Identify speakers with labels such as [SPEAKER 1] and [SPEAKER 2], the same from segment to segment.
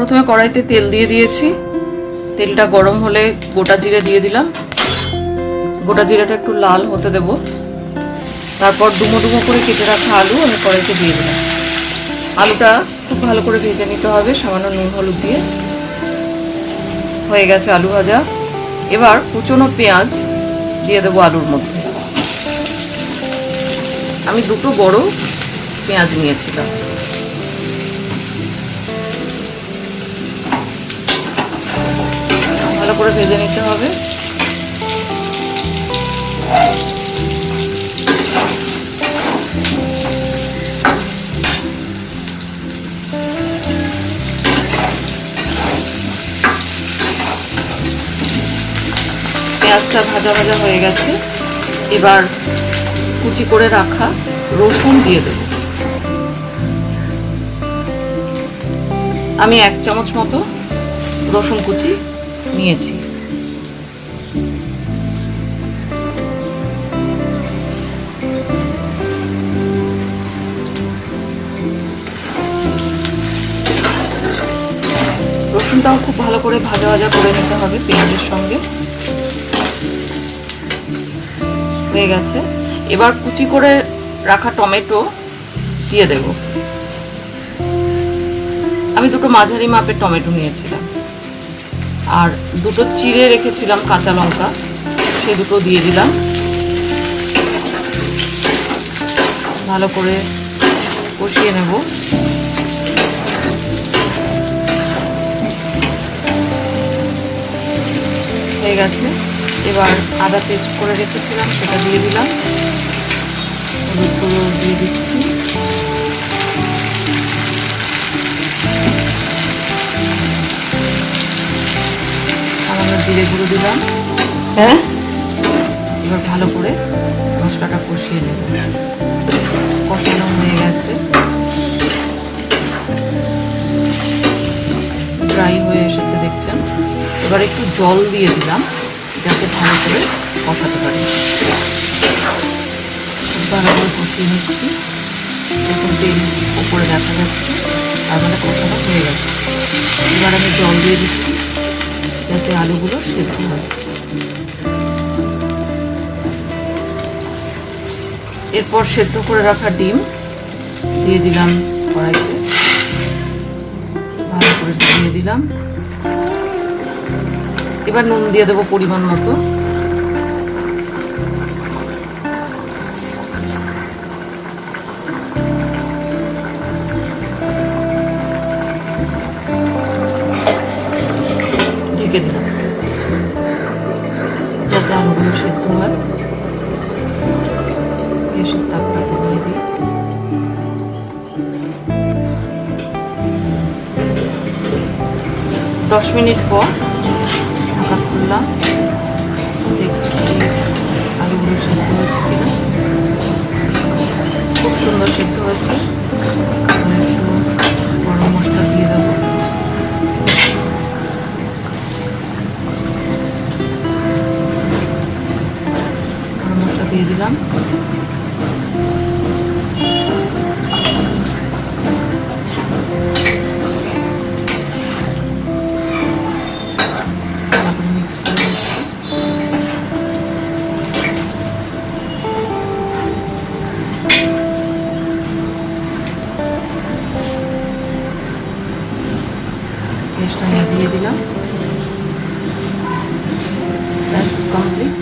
[SPEAKER 1] প্রথমে কড়াইতে তেল দিয়ে দিয়েছি। তেলটা গরম হলে গোটা জিরে দিয়ে দিলাম। গোটা জিরাটা একটু লাল হতে দেব। তারপর ডুমো ডুমো করে কেটে রাখা আলু আমি কড়াইতে দিয়ে দিলাম। আলুটা খুব ভালো করে ভেজে নিতে হবে সামান্য নুন হলুদ দিয়ে। হয়ে গেছে আলু ভাজা। এবার কুচনো পেঁয়াজ দিয়ে দেবো আলুর মধ্যে। আমি দুটো বড় পেঁয়াজ নিয়েছিলাম। ভালো করে ভেজে নিতে হবে। পেঁয়াজটা ভাজা ভাজা হয়ে গেছে। এবার কুচি করে রাখা রসুন দিয়ে দেব। আমি 1 চামচ মতো রসুন কুচি নিয়েছি। রসুনটাও খুব ভালো করে ভাজা ভাজা করে নিতে হবে পেঁয়াজের সঙ্গে। হয়ে গেছে। এবার কুচি করে রাখা টমেটো দিয়ে দেব। আমি দুটো মাঝারি মাপের টমেটো নিয়েছিলাম, আর দুটো চিড়ে রেখেছিলাম কাঁচা লঙ্কা, সে দুটো দিয়ে দিলাম। ভালো করে কষিয়ে নেব। হয়ে গেছে। এবার আদা পেস্ট করে রেখেছিলাম সেটা দিয়ে দিলাম। হলুদ গুঁড়ো দিয়ে দিচ্ছি। সামান্য জিরে গুঁড়ো দিলাম। হ্যাঁ, এবার ভালো করে মশলাটা কষিয়ে নেব। কষানো হয়ে গেছে, ড্রাই হয়ে এসেছে দেখছেন। এবার একটু জল দিয়ে দিলাম যাতে ভালো করে কষাতে পারি। ভালো করে কষিয়ে নিচ্ছি। এখন তেল উপরে দেখা যাচ্ছে, আর মানে কষানো হয়ে গেছে। এবার আমি জল দিয়ে দিচ্ছি যাতে আলুগুলো সেদ্ধ হয়। এরপর সেদ্ধ করে রাখা ডিম দিয়ে দিলাম কড়াইতে। ভালো করে দিয়ে দিলাম। এবার নুন দিয়ে দেবো পরিমাণ মতো। ঢেকে দিলাম যাতে আলুগুলো সেদ্ধ হয়। গ্যাসের তাপটা কমিয়ে দিই। দশ মিনিট পর ঢাকা খুললাম, দেখছি আলুগুলো সেদ্ধ হয়েছে কিনা। খুব সুন্দর সেদ্ধ হয়েছে। একটু গরম মশলা দিয়ে দেবো। গরম মশলা দিয়ে দিলাম। মিক্স করে দিচ্ছি। পেস্টটা দিয়ে দিলাম। ব্যাস কমপ্লিট।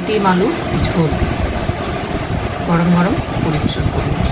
[SPEAKER 1] ডিম আলু ঝোল গরম গরম পরিবেশন করুন।